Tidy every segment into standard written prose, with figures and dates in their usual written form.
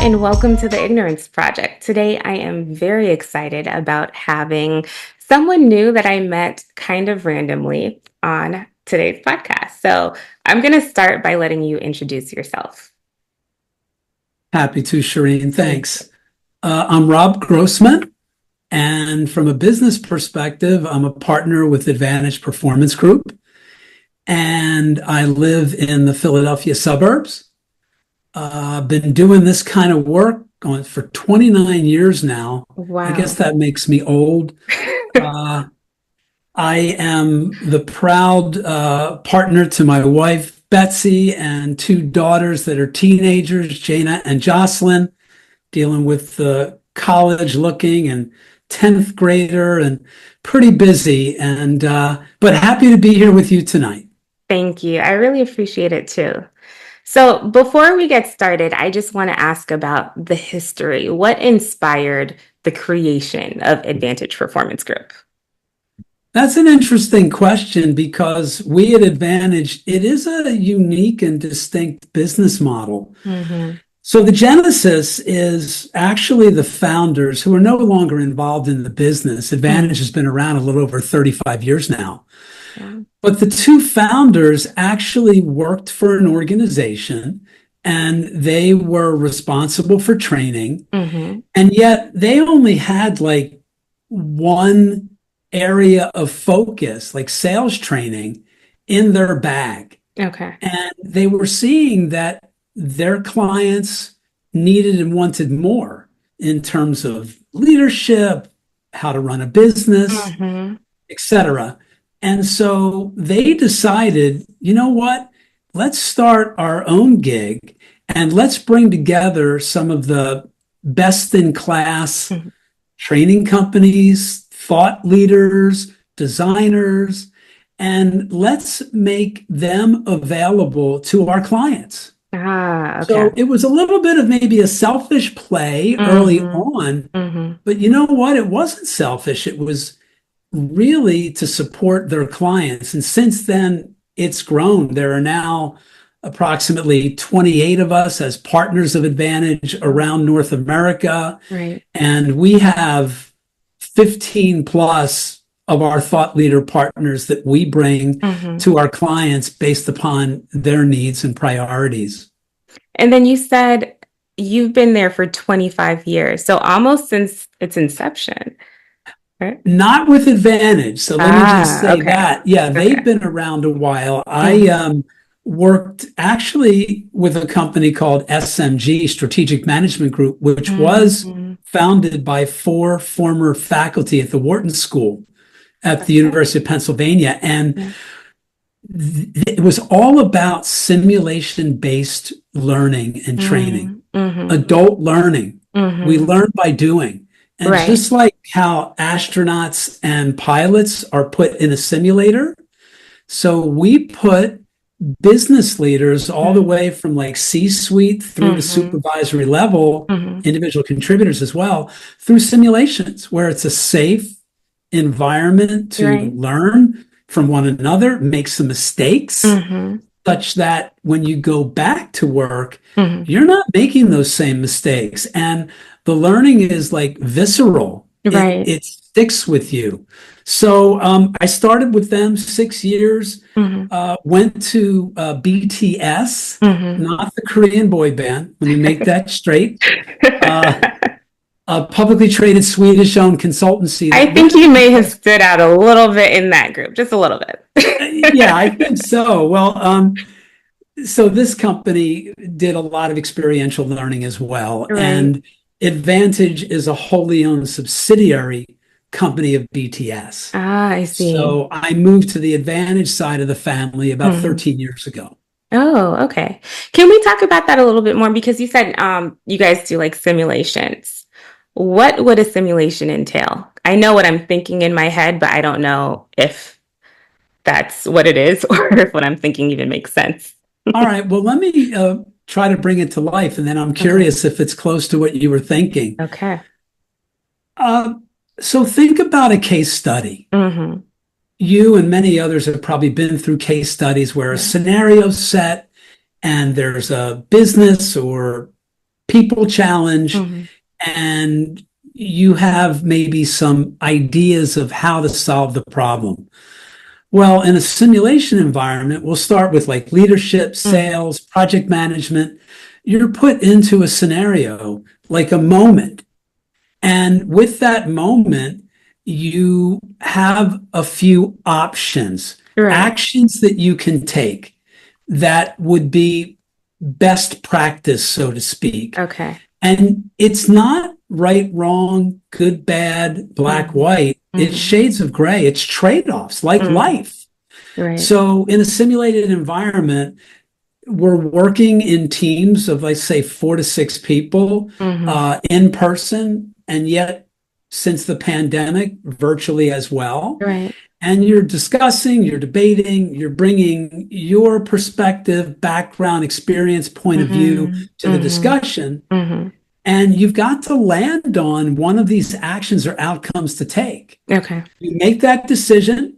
and welcome to the Ignorance Project. Today, I am very excited about having someone new that I met kind of randomly on today's podcast. So, I'm going to start by letting you introduce yourself. Happy to, Shireen. Thanks. I'm Rob Grossman, and from a business perspective, I'm a partner with Advantage Performance Group, and I live in the Philadelphia suburbs. I've been doing this kind of work going for 29 years now. I guess Wow. that makes me old. Uh, I am the proud partner to my wife, Betsy, and two daughters that are teenagers, Jana and Jocelyn, dealing with the college looking and 10th grader and pretty busy. And but happy to be here with you tonight. Thank you. I really appreciate it too. So, before we get started, I just want to ask about the history. What inspired the creation of Advantage Performance Group? That's an interesting question because we at Advantage, it is a unique and distinct business model. Mm-hmm. So the genesis is actually the founders who are no longer involved in the business. Advantage has been around a little over 35 years now. Yeah. But the two founders actually worked for an organization and they were responsible for training. Mm-hmm. And yet they only had like one area of focus, like sales training, in their bag. Okay. And they were seeing that their clients needed and wanted more in terms of leadership, how to run a business, Mm-hmm. etc. And so they decided, you know what? Let's start our own gig and let's bring together some of the best in class Mm-hmm. training companies, thought leaders, designers, and let's make them available to our clients. Ah, okay. So it was a little bit of maybe a selfish play early Mm-hmm. on, Mm-hmm. but you know what? It wasn't selfish. It was really to support their clients. And since then, it's grown. There are now approximately 28 of us as partners of Advantage around North America. Right. And we have 15 plus of our thought leader partners that we bring Mm-hmm. to our clients based upon their needs and priorities. And then you said you've been there for 25 years, so almost since its inception, right? Not with Advantage. So let me just Ah, say okay. that. Yeah, they've Okay. been around a while. I Mm-hmm. worked actually with a company called SMG, Strategic Management Group, which was Mm-hmm. founded by four former faculty at the Wharton School at the Okay. University of Pennsylvania. And Yeah. it was all about simulation-based learning and training, Mm-hmm. adult learning. We Mm-hmm. learn by doing. And Right. just like how astronauts and pilots are put in a simulator, so we put business leaders all the way from like C-suite through to Mm-hmm. supervisory level, Mm-hmm. individual contributors as well, through simulations where it's a safe environment to Right. learn from one another, make some mistakes, Mm-hmm. such that when you go back to work, Mm-hmm. you're not making those same mistakes. And the learning is like visceral. It Right. it sticks with you. So I started with them 6 years, Mm-hmm. went to BTS, Mm-hmm. not the Korean boy band. Let me make that straight. Uh, a publicly traded Swedish-owned consultancy I that think really you may have has, stood out a little bit in that group, just a little yeah, I bit. think so. Well, so this company did a lot of experiential learning as well, Right. and Advantage is a wholly owned subsidiary company of BTS. Ah, I see. So I moved to the Advantage side of the family about Mhm. 13 years ago. Oh, okay. Can we talk about that a little bit more? Because you said you guys do like simulations. What would a simulation entail? I know what I'm thinking in my head, but I don't know if that's what it is or if what I'm thinking even makes sense. All right, well, let me try to bring it to life, and then I'm Okay. curious if it's close to what you were thinking. Okay. Uh, so think about a case study. Mm-hmm. You and many others have probably been through case studies where a Yeah. scenario set and there's a business or people challenge, Hmm. and you have maybe some ideas of how to solve the problem. Well, in a simulation environment, we'll start with like leadership, Hmm. sales, project management. You're put into a scenario, like a moment. And with that moment, you have a few options, Right. actions that you can take that would be best practice, so to speak. Okay. And it's not right, wrong, good, bad, black, Hmm. white. It's Hmm. shades of gray. It's trade-offs like Hmm. life. Right. So in a simulated environment, we're working in teams of, let's say, 4 to 6 people Hmm. in person, and yet since the pandemic, virtually as well. Right. And you're discussing, you're debating, you're bringing your perspective, background, experience, point of view Hmm. to the Hmm. discussion. Hmm. And you've got to land on one of these actions or outcomes to take. Okay. You make that decision,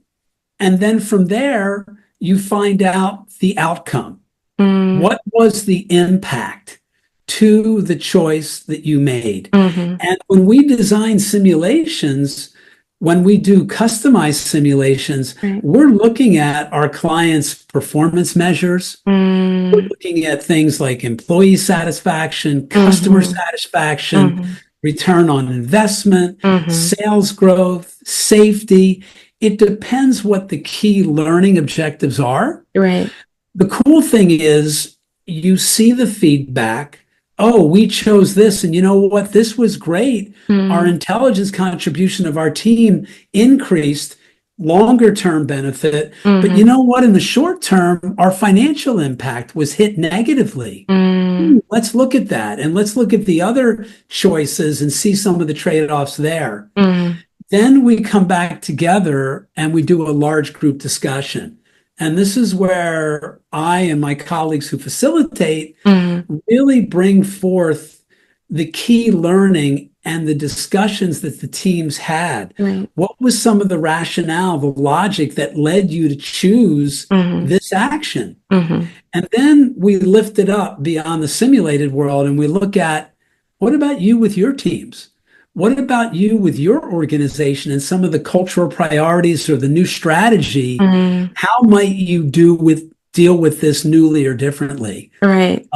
and then from there, you find out the outcome. Mm. What was the impact to the choice that you made? Hmm. And when we design simulations, when we do customized simulations, Right. we're looking at our clients' performance measures. We're Mm. looking at things like employee satisfaction, customer Hmm. satisfaction, Hmm. return on investment, Hmm. sales growth, safety. It depends what the key learning objectives are. Right. The cool thing is you see the feedback. Oh, we chose this. And you know what? This was great. Our Mm. intelligence contribution of our team increased, longer term benefit. But you Hmm. know what? In the short term, our financial impact was hit negatively. Mm. Let's look at that, and let's look at the other choices and see some of the trade offs there. Mm. Then we come back together and we do a large group discussion. And this is where I and my colleagues who facilitate Mm. really bring forth the key learning and the discussions that the teams had. Right. What was some of the rationale, the logic that led you to choose Hmm. this action? Hmm. And then we lift it up beyond the simulated world and we look at, what about you with your teams? What about you with your organization and some of the cultural priorities or the new strategy? Mm. How might you deal with this newly or differently? Right.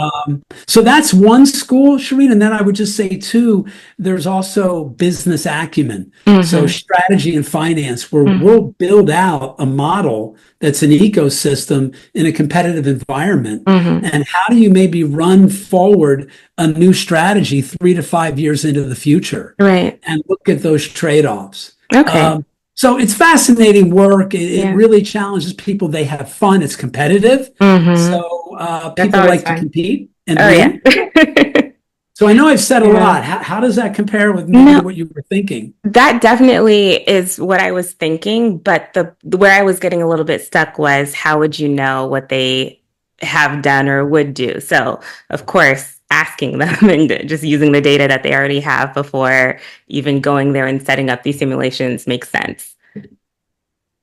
So that's one school, Shireen. And then I would just say, too, there's also business acumen. So Hmm. strategy and finance, where Hmm. we'll build out a model that's an ecosystem in a competitive environment. Hmm. And how do you maybe run forward a new strategy 3 to 5 years into the future Right. and look at those trade-offs? Okay. Um, so it's fascinating work. It Yeah. really challenges people. They have fun. It's competitive. Hmm. So That's people always like to fun. compete and Oh yeah. win. So I know I've said a Yeah. lot. How does that compare with maybe No, what you were thinking? that definitely is what I was thinking, but the where I was getting a little bit stuck was how would you know what they have done or would do? So, of course, asking them and just using the data that they already have before even going there and setting up these simulations makes sense.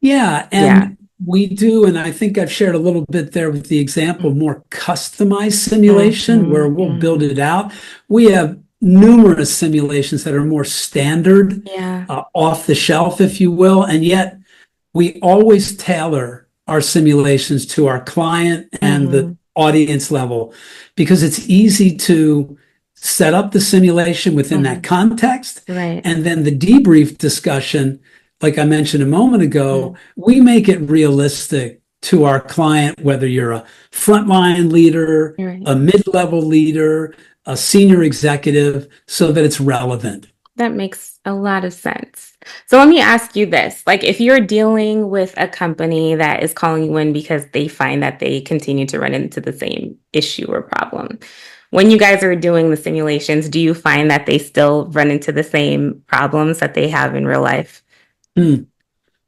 Yeah, Yeah. and we do, and I think I've shared a little bit there with the example, more customized simulation Hmm. where we'll build Hmm. it out. We have numerous simulations that are more standard, Yeah. off the shelf, if you will, and yet we always tailor our simulations to our client and the Hmm. audience level because it's easy to set up the simulation within that Hmm. context. Right. And then the debrief discussion, like I mentioned a moment ago, Mm. we make it realistic to our client, whether you're a frontline leader, Right. a mid level leader, a senior executive, so that it's relevant. That makes a lot of sense. So let me ask you this. Like, if you're dealing with a company that is calling you in because they find that they continue to run into the same issue or problem, when you guys are doing the simulations, do you find that they still run into the same problems that they have in real life? Hmm,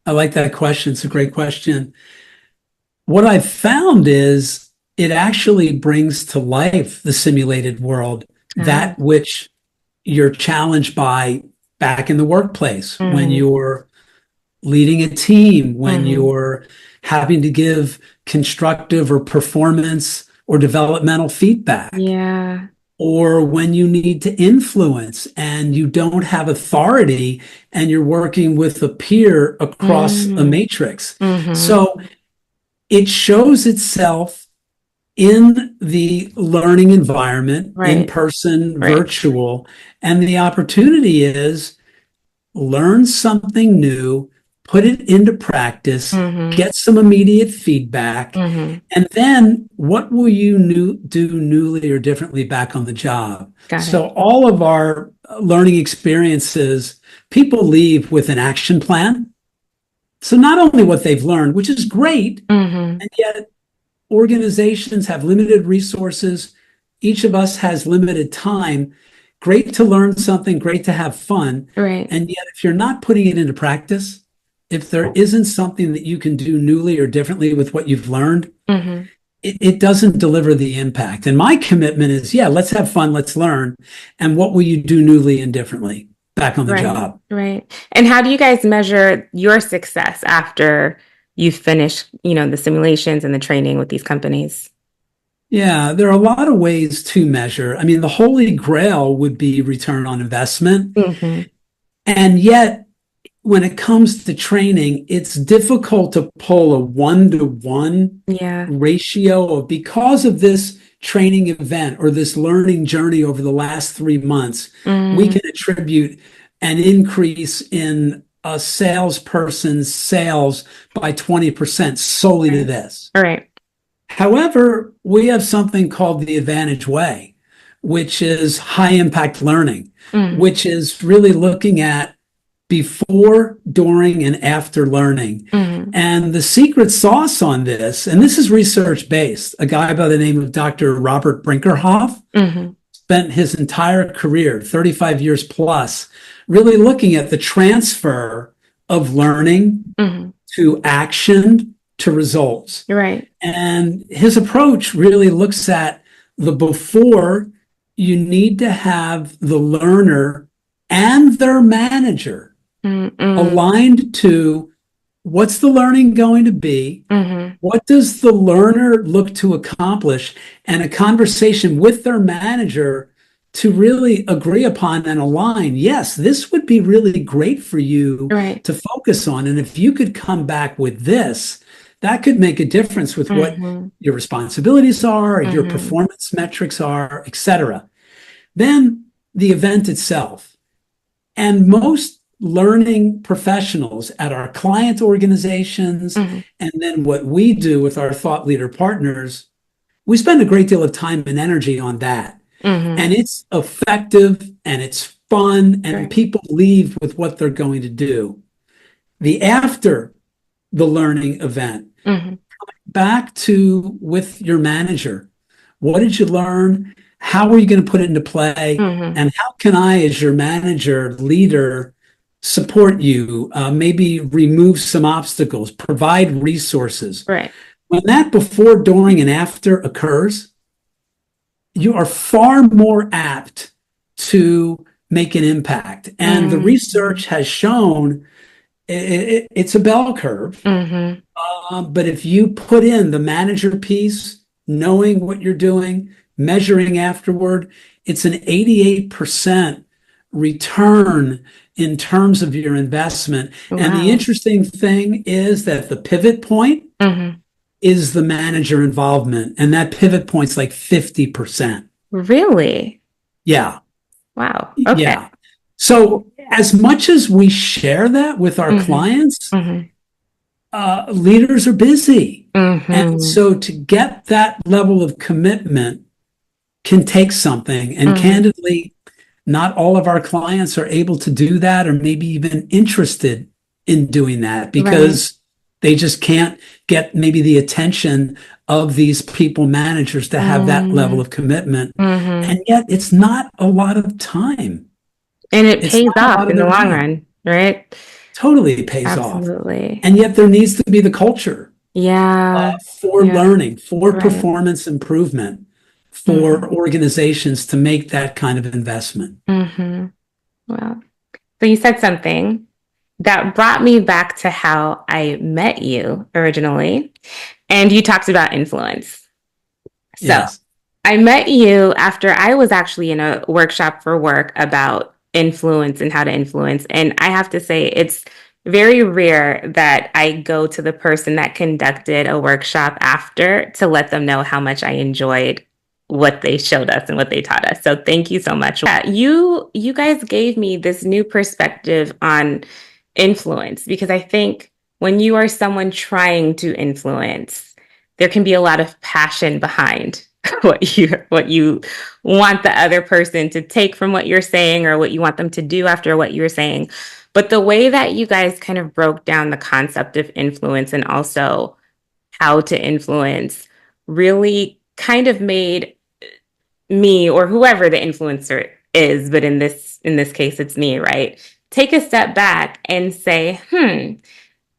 I like that question. It's a great question. What I've found is it actually brings to life the simulated world, Ah. that which you're challenged by back in the workplace when Mm-hmm. you're leading a team, when Mm-hmm. you're having to give constructive or performance or developmental feedback. Yeah. or when you need to influence and you don't have authority and you're working with a peer across a Mm, matrix. mm-hmm. So it shows itself in the learning environment, in Right, person, right. virtual. And the opportunity is learn something new, put it into practice, Mm-hmm. get some immediate feedback, Mm-hmm. and then what will you do newly or differently back on the job? Got it. So all of our learning experiences, people leave with an action plan. So not only what they've learned, which is great, Mm-hmm. and yet organizations have limited resources. Each of us has limited time. Great to learn something, great to have fun. Right. And yet, if you're not putting it into practice, if there isn't something that you can do newly or differently with what you've learned, Mm-hmm. it doesn't deliver the impact. And my commitment is, yeah, let's have fun, let's learn. And what will you do newly and differently back on the Right, job? right. And how do you guys measure your success after you finish, the simulations and the training with these companies? Yeah, there are a lot of ways to measure. I mean, the holy grail would be return on investment. Mm-hmm. And yet, when it comes to training, it's difficult to pull a 1-to-1 Yeah. ratio of because of this training event or this learning journey over the last 3 months, we Mm, can attribute an increase in a salesperson's sales by 20% solely to right. this. All right. However, we have something called the Advantage Way, which is high impact learning, Mm, which is really looking at before, during, and after learning. mm, And the secret sauce on this, and this is research based, a guy by the name of Dr. Robert Brinkerhoff mm, spent his entire career, 35 years plus, really looking at the transfer of learning mm. to action to results. Right. And his approach really looks at the before. You need to have the learner and their manager Mm, mm, aligned to what's the learning going to be? mm. What does the learner look to accomplish? And a conversation with their manager to really agree upon and align. Yes, this would be really great for you Right. to focus on. And if you could come back with this, that could make a difference with what Mm-hmm. your responsibilities are, your Mm-hmm. performance metrics are, etc. Then the event itself. And most learning professionals at our client organizations, Mm-hmm. and then what we do with our thought leader partners, we spend a great deal of time and energy on that. Mm-hmm. And it's effective and it's fun, and Right. people leave with what they're going to do. The after the learning event, Mm-hmm. back to with your manager. What did you learn? How are you going to put it into play? Mm-hmm. And how can I, as your manager, leader, support you? Maybe remove some obstacles, provide resources. Right. When that before, during, and after occurs, you are far more apt to make an impact. And the Mm-hmm. research has shown it's a bell curve. Mm-hmm. But if you put in the manager piece, knowing what you're doing, measuring afterward, it's an 88% return in terms of your investment. And the Wow. interesting thing is that the pivot point Mm-hmm. is the manager involvement. And that pivot point's like 50%. Really? Yeah. Wow. Okay. Yeah. So as much as we share that with our Mm-hmm. clients, Mm-hmm. leaders are busy. And Mm-hmm. so to get that level of commitment can take something. And Mm-hmm. candidly, not all of our clients are able to do that or maybe even interested in doing that Right. because they just can't get maybe the attention of these people managers to have that level Mm-hmm. of commitment. Mm-hmm. And yet it's not a lot of time. And it It's pays not a off lot of in the their long time. run, right? Totally pays off. Absolutely. And yet there needs to be the culture Yeah. for Yeah. learning, for Right. performance improvement, Mm-hmm. for organizations to make that kind of investment. Mm-hmm. Well, so you said something that brought me back to how I met you originally, and you talked about influence. So Yes. I met you after I was actually in a workshop for work about influence and how to influence. And I have to say, it's very rare that I go to the person that conducted a workshop after to let them know how much I enjoyed what they showed us and what they taught us. So thank you so much. Yeah, you guys gave me this new perspective on influence because I think when you are someone trying to influence, there can be a lot of passion behind what you want the other person to take from what you're saying or what you want them to do after what you're saying. But the way that you guys kind of broke down the concept of influence and also how to influence really kind of made me or whoever the influencer is, but in this case it's me, right? Take a step back and say,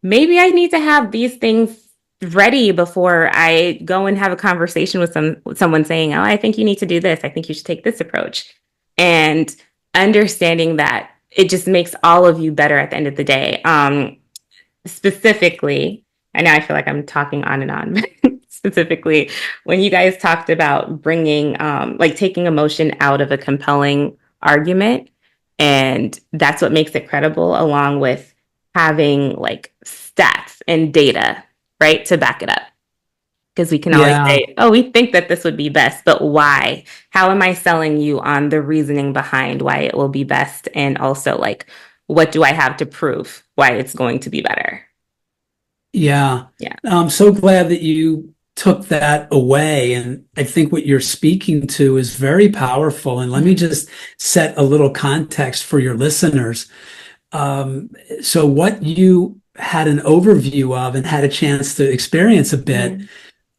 maybe I need to have these things ready before I go and have a conversation with someone saying, "Oh, I think you need to do this. I think you should take this approach." And understanding that it just makes all of you better at the end of the day. Specifically, I know I feel like I'm talking on and on, but specifically when you guys talked about bringing, like taking emotion out of a compelling argument, and that's what makes it credible, along with having like stats and data, right, to back it up. Because we can always Yeah, say, oh, we think that this would be best, but why? How am I selling you on the reasoning behind why it will be best? And also, like, what do I have to prove why it's going to be better? yeah. Yeah. I'm so glad that you took that away. And I think what you're speaking to is very powerful. And let me just set a little context for your listeners. Um, so, what you had an overview of and had a chance to experience a bit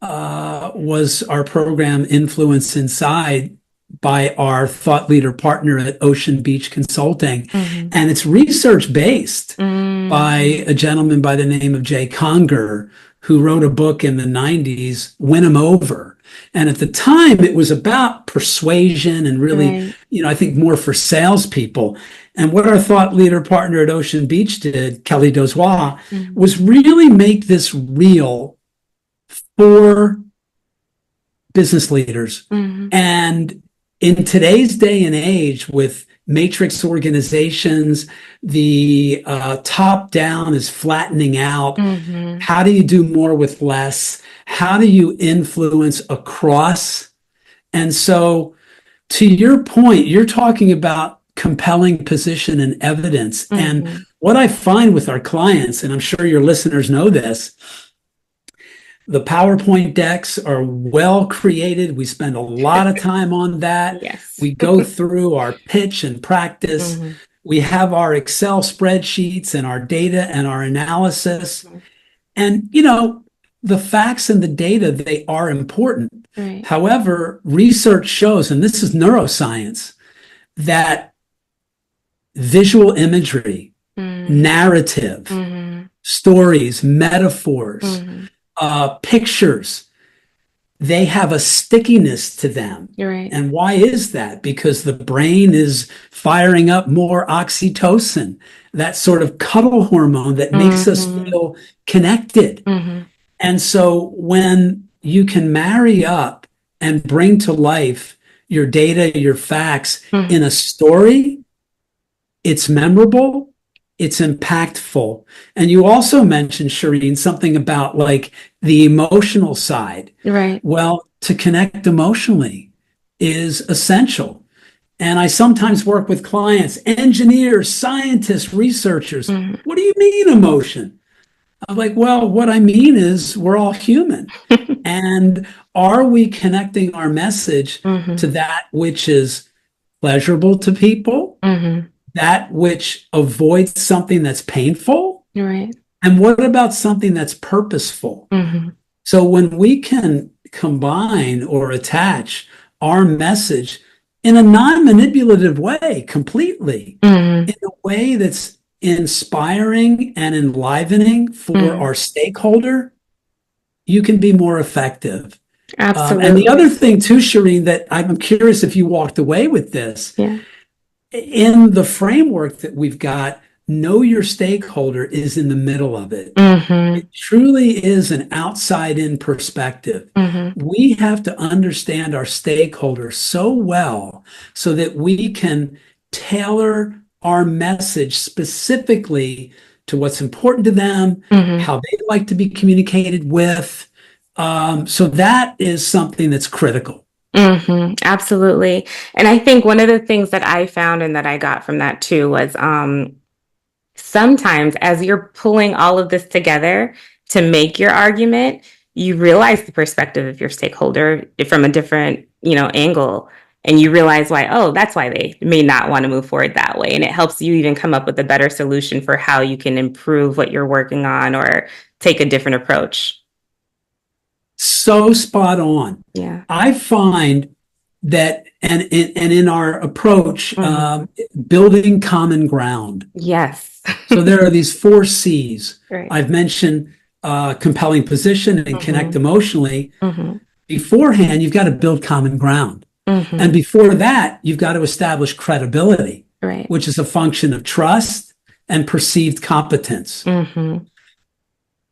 Mhm. was our program Influence Inside by our thought leader partner at Ocean Beach Consulting. Mhm. And it's research based by Mhm. a gentleman by the name of Jay Conger, who wrote a book in the 90s, Win 'em Over. And at the time, it was about persuasion and really, Right. I think more for salespeople. And what our thought leader partner at Ocean Beach did, Kelly Dozois, Mhm. was really make this real for business leaders. Mhm. And in today's day and age, with matrix organizations, the top down is flattening out. Mhm. How do you do more with less? How do you influence across? And so, to your point, you're talking about compelling position and evidence. And Mhm. what I find with our clients, and I'm sure your listeners know this, the PowerPoint decks are well created. We spend a lot of time on that. Yes. We go through our pitch and practice. Mhm. We have our Excel spreadsheets and our data and our analysis. Mhm. And, the facts and the data, they are important. Right. However, research shows, and this is neuroscience, that visual imagery, Mhm. narrative, Mhm. stories, metaphors, Mhm. pictures, they have a stickiness to them. You're right. And why is that? Because the brain is firing up more oxytocin, that sort of cuddle hormone that makes us Mhm. feel connected. Mhm. And so when you can marry up and bring to life your data, your facts in Mhm. a story, it's memorable, it's impactful. And you also mentioned, Shireen, something about like the emotional side. Right. Well, to connect emotionally is essential. And I sometimes work with clients, engineers, scientists, researchers. Mhm. What do you mean emotion? I'm like, well, what I mean is we're all human. And are we connecting our message to Mhm. that which is pleasurable to people, Mhm. that which avoids something that's painful? You're right. And what about something that's purposeful? Mhm. So when we can combine or attach our message in a non-manipulative way, completely, Mhm. in a way that's inspiring and enlivening for Mhm. our stakeholder, you can be more effective. And the Absolutely. other thing too, Shireen, that I'm curious if you walked away with this, Yeah. in the framework that we've got, know your stakeholder is in the middle of it. Mm-hmm. It truly is an outside in perspective. Mm-hmm. We have to understand our stakeholders so well so that we can tailor our message specifically to what's important to them, Mm-hmm. how they like to be communicated with. So that is something that's critical. Mm-hmm. Absolutely. And I think one of the things that I found and that I got from that too was sometimes as you're pulling all of this together to make your argument, you realize the perspective of your stakeholder from a different, angle. And you realize why, oh, that's why they may not want to move forward that way. And it helps you even come up with a better solution for how you can improve what you're working on or take a different approach. So spot on. Yeah. I find that, and in our approach, Mm-hmm. building common ground. Yes. So there are these four C's. Right. I've mentioned compelling position and connect Mm-hmm. emotionally. Mm-hmm. Beforehand, you've got to build common ground. And Mm-hmm. before that, you've got to establish credibility, Right. which is a function of trust and perceived competence. Mm-hmm.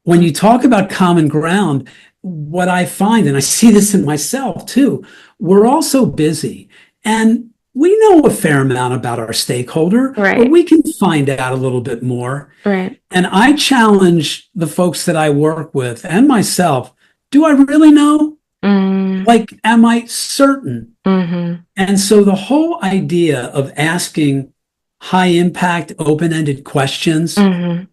When you talk about common ground, what I find, and I see this in myself too, we're also busy and we know a fair amount about our stakeholder, but Right. we can find out a little bit more. Right. And I challenge the folks that I work with and myself, do I really know? Mm-hmm. Like, am I certain? Mm-hmm. And so the whole idea of asking high impact, open ended questions Mm-hmm.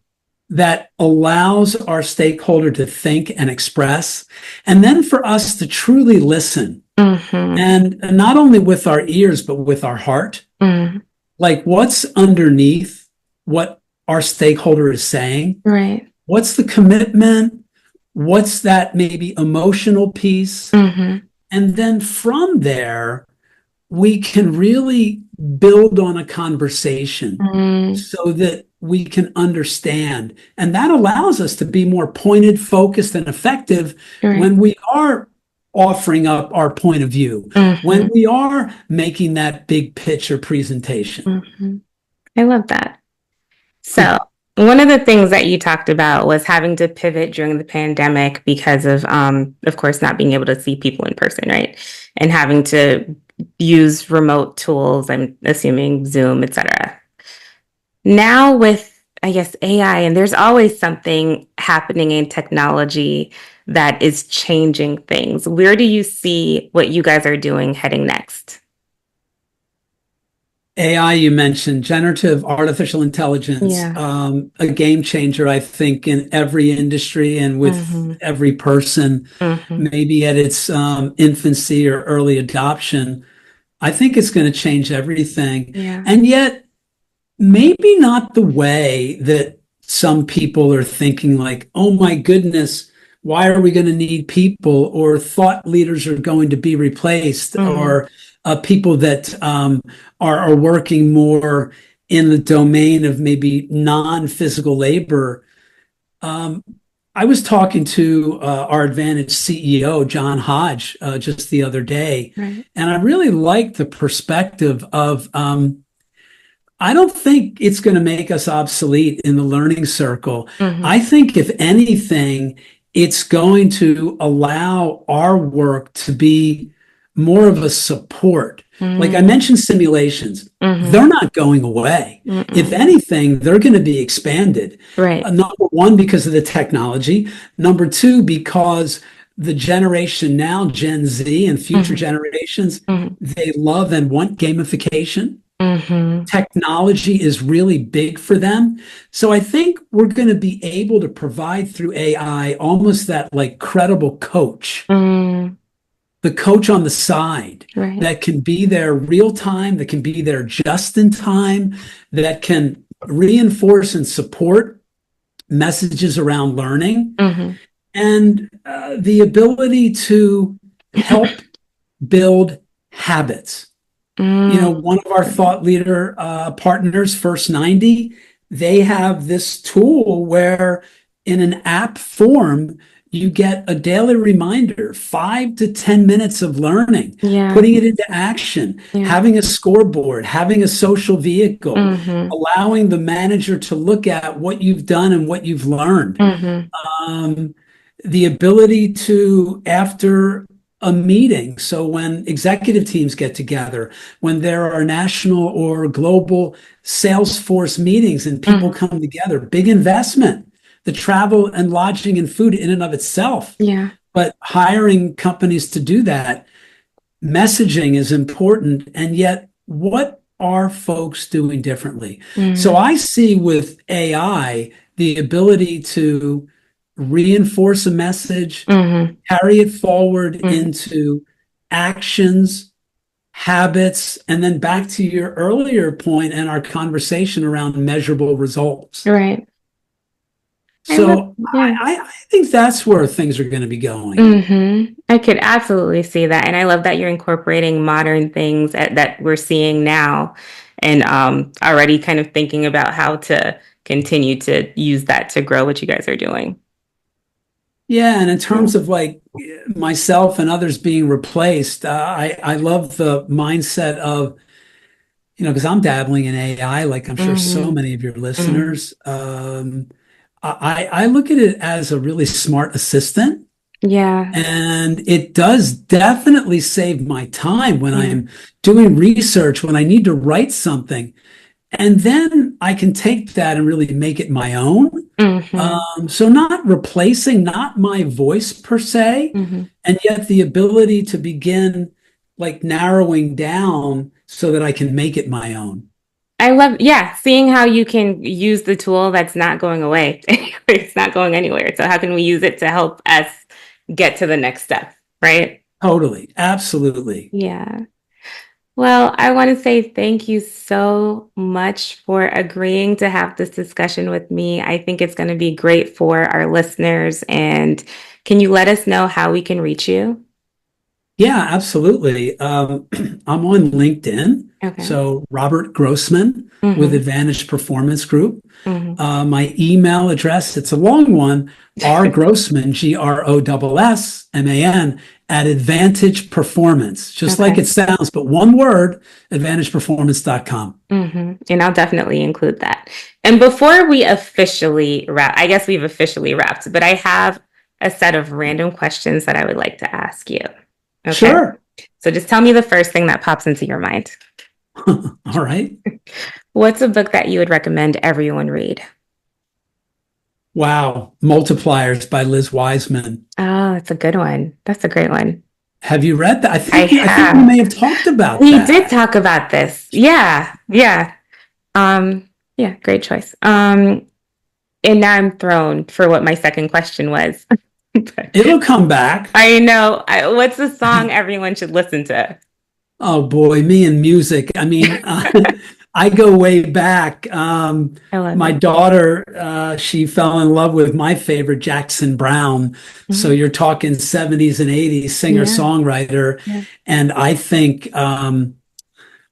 that allows our stakeholder to think and express, and then for us to truly listen, Mm-hmm. and not only with our ears, but with our heart, Mm-hmm. like what's underneath what our stakeholder is saying, Right. what's the commitment, what's that maybe emotional piece. Mm-hmm. And then from there, we can really build on a conversation Mm-hmm. so that we can understand. And that allows us to be more pointed, focused, and effective Right. when we are offering up our point of view, when Mm-hmm. we are making that big picture presentation. Mm-hmm. I love that. So, one of the things that you talked about was having to pivot during the pandemic because of course, not being able to see people in person, right? And having to use remote tools, I'm assuming Zoom, etc. Now with, I guess, AI, and there's always something happening in technology that is changing things. Where do you see what you guys are doing heading next? AI, you mentioned generative artificial intelligence, Yeah. a game changer, I think, in every industry and with Mm-hmm. every person, Mm-hmm. maybe at its infancy or early adoption. I think it's going to change everything. Yeah. And yet, maybe not the way that some people are thinking, like, oh my goodness, why are we going to need people? Or thought leaders are going to be replaced, Mm-hmm. or people that are working more in the domain of maybe non-physical labor. Um, I was talking to our Advantage CEO, John Hodge, just the other day, Right. and I really liked the perspective of I don't think it's going to make us obsolete in the learning circle. Mm-hmm. I think, if anything, it's going to allow our work to be more of a support. Like I Mm-hmm. mentioned, simulations, Mm-hmm. they're not going away. If Mm-mm. anything, they're going to be expanded. Right. Number one, because of the technology. Number two, because the generation now, Gen Z and future Mm-hmm. generations, Mm-hmm. they love and want gamification. Mm-hmm. Technology is really big for them. So I think we're going to be able to provide through AI almost that like credible coach, Mm. the coach on the side Right. that can be there real time, that can be there just in time, that can reinforce and support messages around learning, Mm-hmm. and the ability to help build habits. You Mm. know, one of our thought leader partners, First 90, they have this tool where in an app form, you get a daily reminder, 5 to 10 minutes of learning, Yeah. putting it into action, Yeah. having a scoreboard, having a social vehicle, Mm-hmm. allowing the manager to look at what you've done and what you've learned. Mm-hmm. Um, the ability to, after a meeting, so when executive teams get together, when there are national or global Salesforce meetings and people Mm-hmm. come together, big investment, the travel and lodging and food in and of itself. Yeah. But hiring companies to do that, messaging is important. And yet, what are folks doing differently? So Mm-hmm. I see with AI the ability to reinforce a message, Mm-hmm. carry it forward Mm-hmm. into actions, habits, and then back to your earlier point and our conversation around measurable results. Right. I love, So yeah. I think that's where things are going to be going. I could absolutely see that. And I love that you're incorporating modern things that we're seeing now and already kind of thinking about how to continue to use that to grow what you guys are doing. Yeah, and in Yeah. terms of like myself and others being replaced, I love the mindset of, because I'm dabbling in AI, like I'm sure so Hmm. many of your Hmm. listeners. I look at it as a really smart assistant, Yeah. and it does definitely save my time when Yeah. I'm doing research, when I need to write something. And then I can take that and really make it my own. Hmm. So not replacing, not my voice per se, Hmm. and yet the ability to begin like narrowing down so that I can make it my own. I love, yeah, seeing how you can use the tool that's not going away. It's not going anywhere. So how can we use it to help us get to the next step, right? Totally. Absolutely. Yeah. Well, I want to say thank you so much for agreeing to have this discussion with me. I think it's going to be great for our listeners. And can you let us know how we can reach you? Yeah, absolutely. I'm on LinkedIn. Okay. So Robert Grossman with Mm-hmm. Advantage Performance Group. Mm-hmm. My email address, it's a long one, rgrossman, Grossman, at Advantage Performance, just like Okay. it sounds, but one word, advantageperformance.com. And I'll definitely include that. And before we officially wrap, I guess we've officially wrapped, but I have a set of random questions that I would like to ask you. Okay. Sure. So just tell me the first thing that pops into your mind. All right. What's a book that you would recommend everyone read? Wow. Multipliers by Liz Wiseman. Oh, that's a good one. That's a great one. Have you read that? I I think we have. may have talked about We did that. talk about this. Yeah. Yeah. Um, yeah, great choice. And now I'm thrown for what my second question was. It'll come back. I know. What's the song everyone should listen to? Oh boy, me and music. I mean, I go way back. I love My it. daughter, she fell in love with my favorite, Jackson Brown. So Mhm. you're talking 70s and 80s Yeah. singer-songwriter. Yeah. And I think,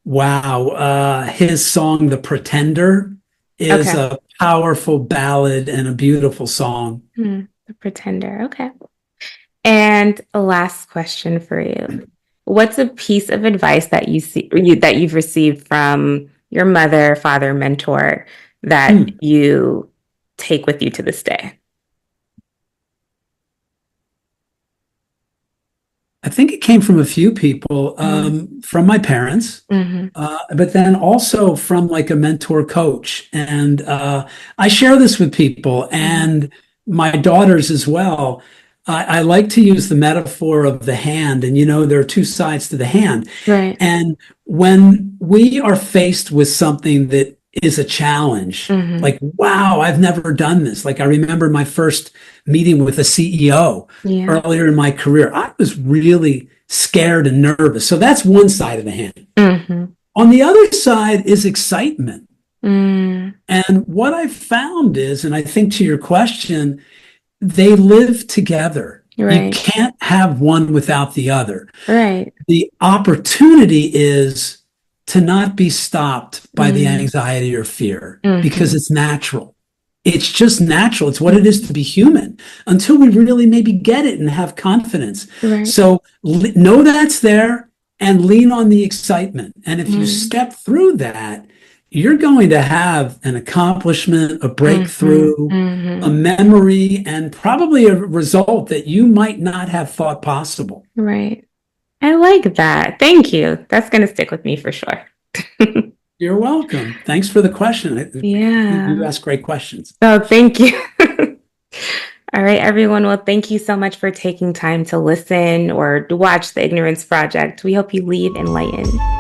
wow, his song, The Pretender, is Okay. a powerful ballad and a beautiful song. The Pretender. Okay. And a last question for you. What's a piece of advice that that you've received from your mother, father, mentor that Hmm. you take with you to this day? I think it came from a few people, from my parents, Mm-hmm. but then also from like a mentor coach. And I share this with people Hmm. and my daughters as well. I like to use the metaphor of the hand, and there are two sides to the hand. Right. And when we are faced with something that is a challenge, Hmm. like, wow, I've never done this. Like, I remember my first meeting with a CEO Yeah. earlier in my career. I was really scared and nervous. So that's one side of the hand. Hmm. On the other side is excitement. Mm. And what I've found is, and I think to your question, they live together. You Right. can't have one without the other. Right. The opportunity is to not be stopped by the Mm. anxiety or fear because Hmm. it's natural. it's just natural. It's what it is to be human until we really maybe get it and have confidence. Right. So know that's there and lean on the excitement. And if you Mm. step through that, you're going to have an accomplishment, a Mhm. breakthrough, a Mhm. memory, and probably a result that you might not have thought possible. Right. I like that. Thank you. That's going to stick with me for sure. You're welcome. Thanks for the question. You Yeah. ask great questions. Oh, thank you. All right, everyone. Well, thank you so much for taking time to listen or to watch the Ignorance Project. We hope you leave enlightened.